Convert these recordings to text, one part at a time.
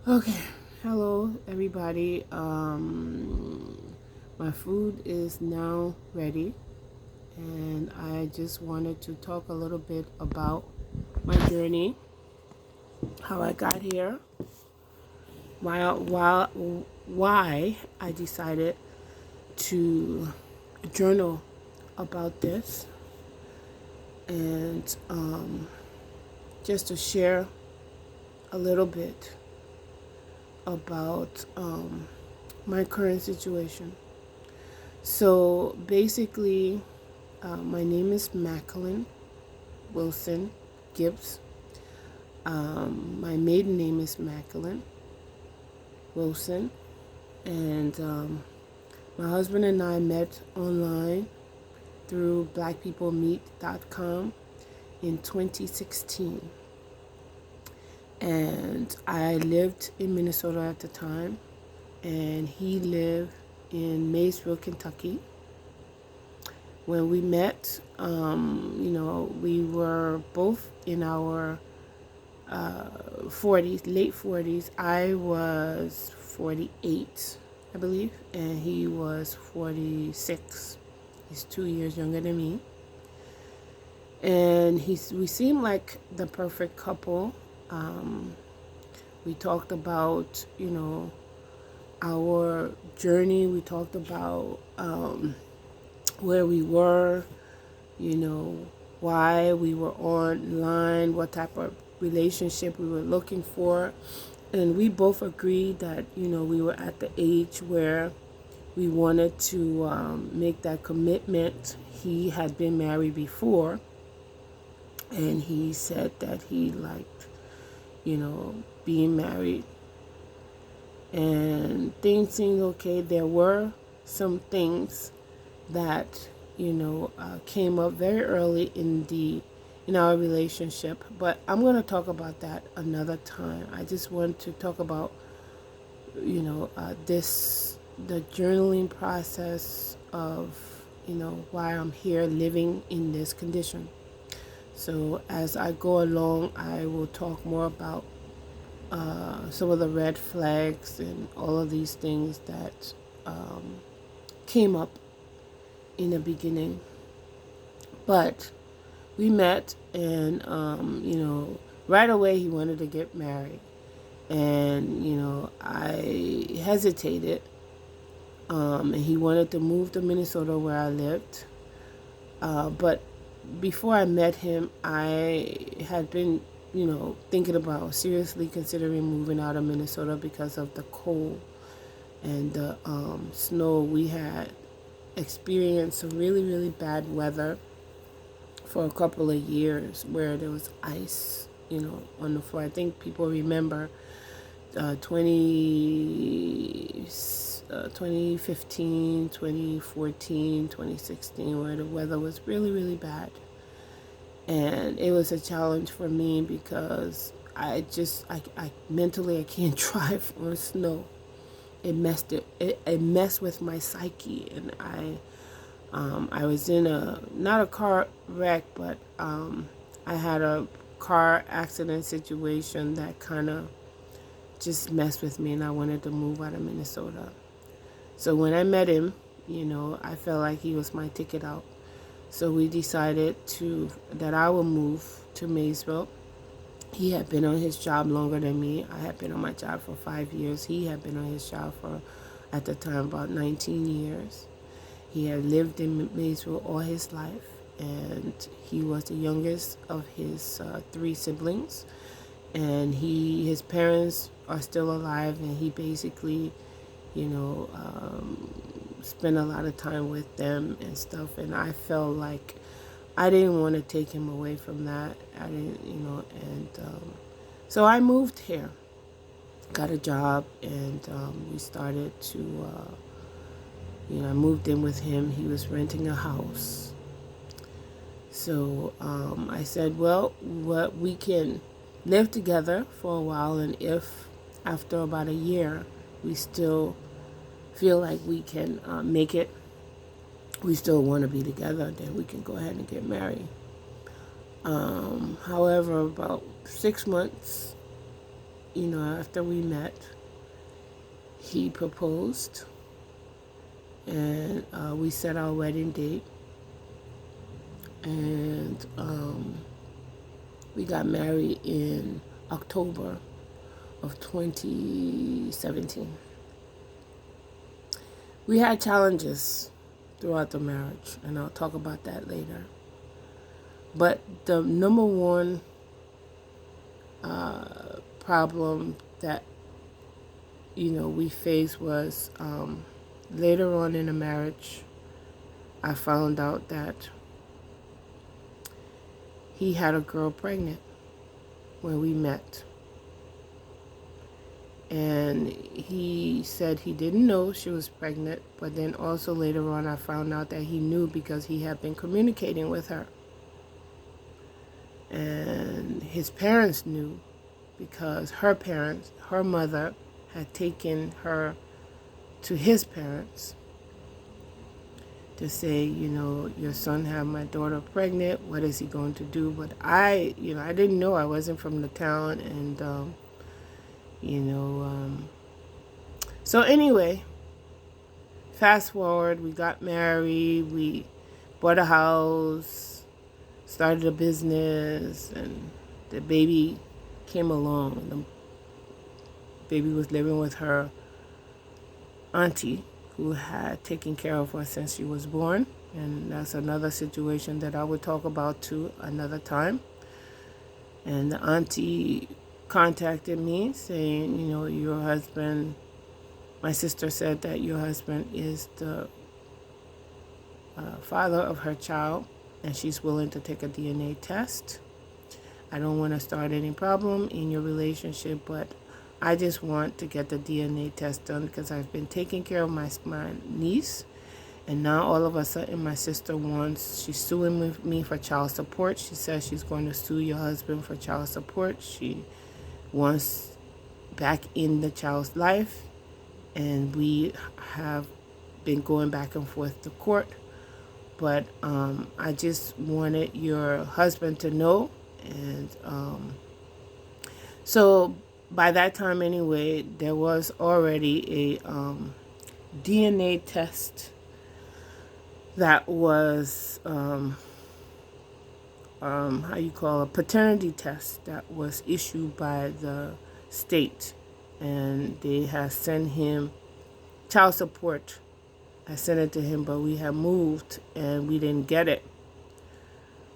Okay, hello everybody. My food is now ready, and I just wanted to talk a little bit about my journey, how I got here, why I decided to journal about this, and just to share a little bit about my current situation. So basically, my name is Macklin Wilson Gibbs. My maiden name is Macklin Wilson, and my husband and I met online through blackpeoplemeet.com in 2016. And I lived in Minnesota at the time, and he lived in Maysville, Kentucky. When we met, we were both in our 40s, late 40s. I was 48, I believe, and he was 46. He's 2 years younger than me. And we seemed like the perfect couple. We talked about, our journey. We talked about where we were, why we were online, what type of relationship we were looking for. And we both agreed that, we were at the age where we wanted to make that commitment. He had been married before, and he said that he liked, being married. And things seemed okay. There were some things that came up very early in our relationship, but I'm going to talk about that another time. I just want to talk about the journaling process of why I'm here living in this condition. So as I go along, I will talk more about some of the red flags and all of these things that came up in the beginning. But we met, and right away he wanted to get married, and I hesitated, and he wanted to move to Minnesota where I lived. But before I met him, I had been thinking about seriously considering moving out of Minnesota because of the cold and the snow. We had experienced some really, really bad weather for a couple of years where there was ice, on the floor. I think people remember 2015, 2014, 2016, where the weather was really, really bad. And it was a challenge for me because I mentally I can't drive on snow. It messed with my psyche, and I was in not a car wreck, but I had a car accident situation that kind of just messed with me, and I wanted to move out of Minnesota. So when I met him, I felt like he was my ticket out. So we decided that I would move to Maysville. He had been on his job longer than me. I had been on my job for 5 years. He had been on his job for, at the time, about 19 years. He had lived in Maysville all his life, and he was the youngest of his three siblings. And his parents are still alive, and he basically, spent a lot of time with them and stuff. And I felt like I didn't want to take him away from that. I didn't, and so I moved here, got a job, and we started to, I moved in with him. He was renting a house. So I said, well, what we can live together for a while, and if after about a year we still feel like we can make it, we still want to be together, then we can go ahead and get married. However, about 6 months after we met, he proposed, and we set our wedding date, and we got married in October of 2017. We had challenges throughout the marriage, and I'll talk about that later. But the number one problem that we faced was later on in the marriage, I found out that he had a girl pregnant when we met. And he said he didn't know she was pregnant, but then also later on I found out that he knew because he had been communicating with her. And his parents knew because her mother had taken her to his parents to say, your son had my daughter pregnant. What is he going to do? But I didn't know. I wasn't from the town, and so anyway, fast forward, we got married, we bought a house, started a business, and the baby came along. The baby was living with her auntie, who had taken care of her since she was born. And that's another situation that I would talk about too another time. And the auntie contacted me saying, your husband, my sister said that your husband is the father of her child, and she's willing to take a DNA test. I don't want to start any problem in your relationship, but I just want to get the DNA test done because I've been taking care of my niece, and now all of a sudden my sister she's suing me for child support. She says she's going to sue your husband for child support. She wants back in the child's life, and we have been going back and forth to court. But I just wanted your husband to know, and so by that time anyway, there was already a DNA test that was a paternity test that was issued by the state, and they had sent him child support. I sent it to him, but we had moved and we didn't get it.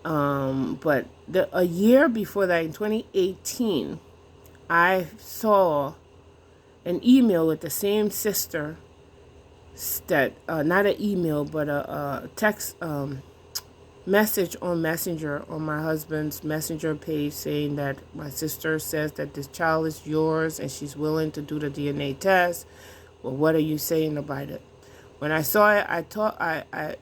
But a year before that, in 2018, I saw an email with the same sister that, not an email, but a text message on Messenger, on my husband's Messenger page, saying that my sister says that this child is yours and she's willing to do the DNA test. Well, what are you saying about it? When I saw it, I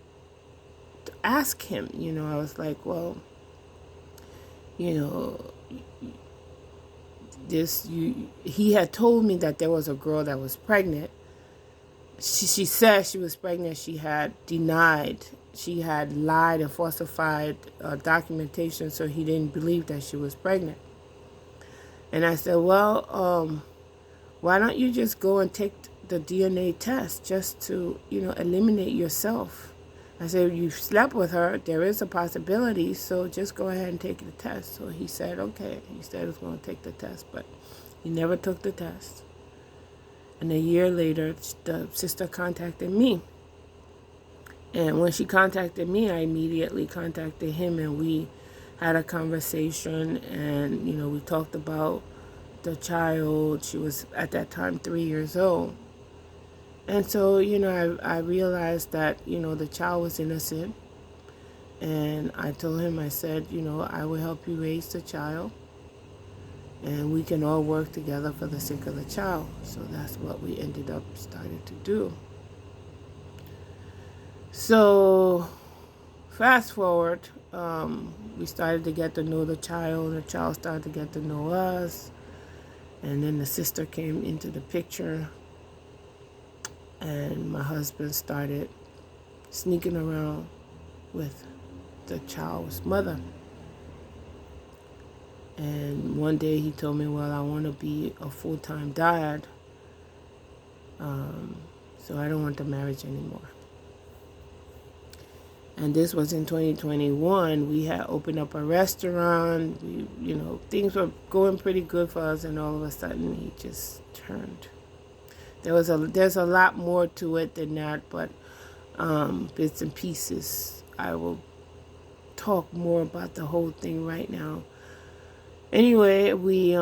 asked him, I was like, well, he had told me that there was a girl that was pregnant. She said she was pregnant. She had denied. She had lied and falsified documentation, so he didn't believe that she was pregnant. And I said, well, why don't you just go and take the DNA test just to, eliminate yourself? I said, you slept with her. There is a possibility, so just go ahead and take the test. So he said, okay. He said he was going to take the test, but he never took the test. And a year later, the sister contacted me. And when she contacted me, I immediately contacted him, and we had a conversation, and, we talked about the child. She was at that time 3 years old. And so, I realized that, the child was innocent. And I told him, I said, I will help you raise the child, and we can all work together for the sake of the child. So that's what we ended up starting to do. So fast forward, we started to get to know the child started to get to know us. And then the sister came into the picture, and my husband started sneaking around with the child's mother. And one day he told me, well, I want to be a full-time dad, so I don't want the marriage anymore. And this was in 2021. We had opened up a restaurant. Things were going pretty good for us, and all of a sudden he just turned. There's a lot more to it than that, but bits and pieces. I will talk more about the whole thing right now. Anyway, we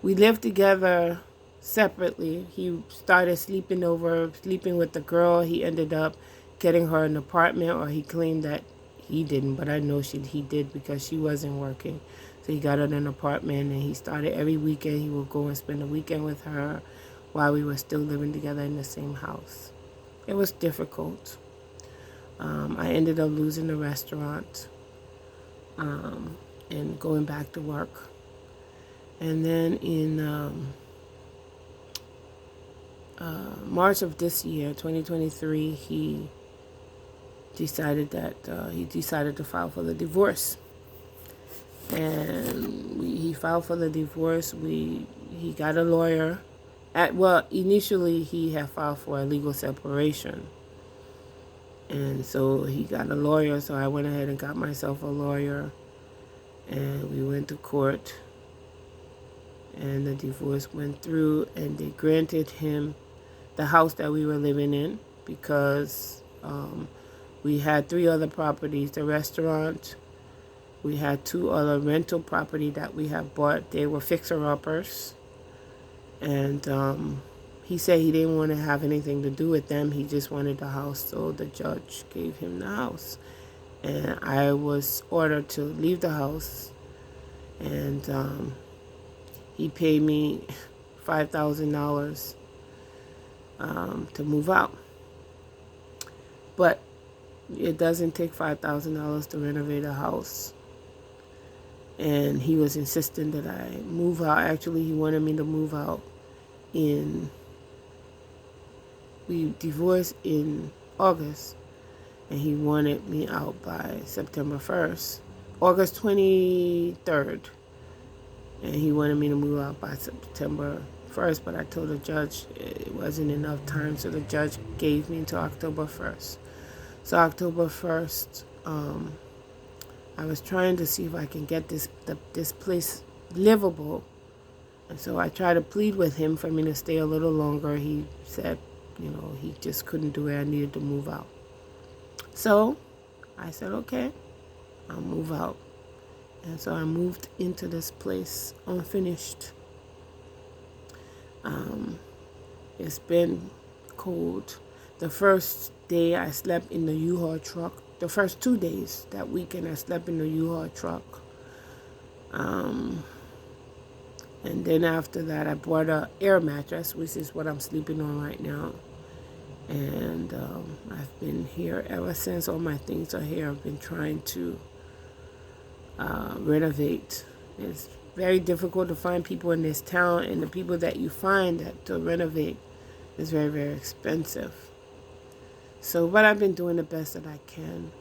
lived together separately. He started sleeping with the girl. He ended up getting her an apartment, or he claimed that he didn't, but I know he did because she wasn't working. So he got her an apartment, and he started every weekend. He would go and spend a weekend with her while we were still living together in the same house. It was difficult. I ended up losing the restaurant and going back to work. And then in March of this year, 2023, he decided to file for the divorce. And he filed for the divorce. He got a lawyer. Initially he had filed for a legal separation. And so he got a lawyer, so I went ahead and got myself a lawyer. And we went to court. And the divorce went through, and they granted him the house that we were living in because we had 3 other properties, the restaurant. We had 2 other rental property that we had bought. They were fixer-uppers. And he said he didn't want to have anything to do with them. He just wanted the house, so the judge gave him the house. And I was ordered to leave the house. And he paid me $5,000 to move out. But it doesn't take $5,000 to renovate a house. And he was insisting that I move out. Actually, he wanted me to move out we divorced in August, and he wanted me out by September 1st, August 23rd. And he wanted me to move out by September 1st, but I told the judge it wasn't enough time, so the judge gave me until October 1st. So October 1st, I was trying to see if I can get this place livable. And so I tried to plead with him for me to stay a little longer. He said, he just couldn't do it. I needed to move out. So I said, okay, I'll move out. And so I moved into this place unfinished. It's been cold. The first day I slept in the U-Haul truck. The first 2 days that weekend I slept in the U-Haul truck. And then after that I bought an air mattress, which is what I'm sleeping on right now. And I've been here ever since. All my things are here. I've been trying to renovate. It's very difficult to find people in this town, and the people that you find to renovate is very, very expensive. So, but I've been doing the best that I can.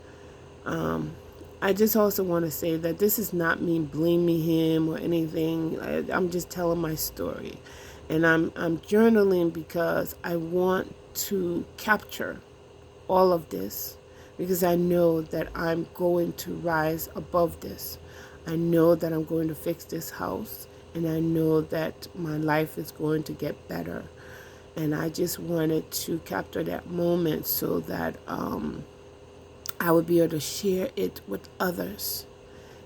I just also want to say that this is not me blaming him or anything. I'm just telling my story, and I'm journaling because I want to capture all of this, because I know that I'm going to rise above this. I know that I'm going to fix this house, and I know that my life is going to get better. And I just wanted to capture that moment so that I would be able to share it with others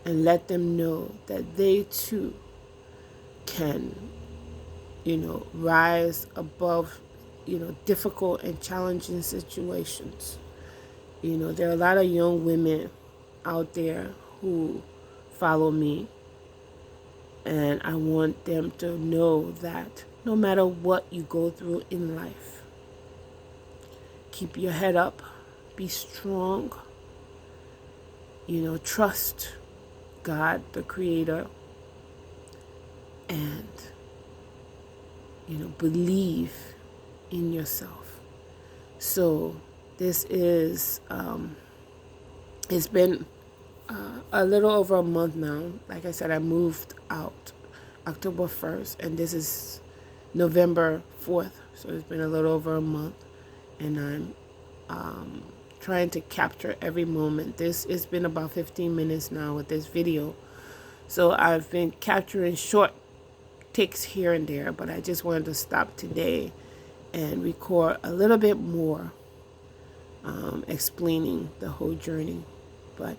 and let them know that they too can, rise above, difficult and challenging situations. There are a lot of young women out there who follow me, and I want them to know that no matter what you go through in life, keep your head up, be strong, trust God, the Creator, and, believe in yourself. So this is, it's been a little over a month now. Like I said, I moved out October 1st, and this is November 4th. So it's been a little over a month, and I'm trying to capture every moment. This has been about 15 minutes now with this video. So I've been capturing short takes here and there, but I just wanted to stop today and record a little bit more, explaining the whole journey. But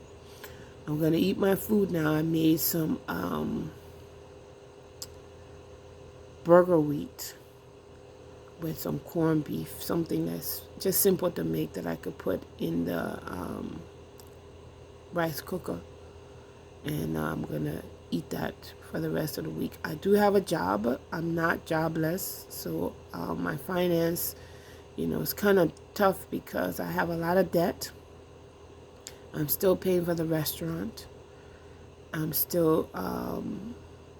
I'm going to eat my food now. I made some burger wheat with some corned beef, something that's just simple to make that I could put in the rice cooker. And I'm going to eat that for the rest of the week. I do have a job. I'm not jobless. So my finance, it's kind of tough because I have a lot of debt. I'm still paying for the restaurant. I'm still,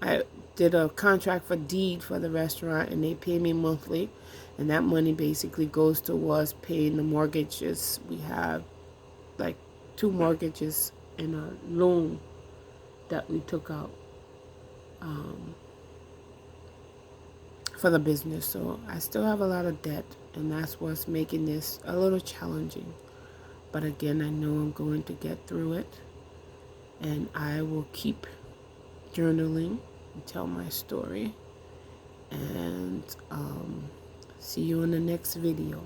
I did a contract for deed for the restaurant, and they pay me monthly. And that money basically goes towards paying the mortgages. We have like 2 mortgages and a loan that we took out for the business. So I still have a lot of debt, and that's what's making this a little challenging. But again, I know I'm going to get through it, and I will keep journaling and tell my story. And see you in the next video.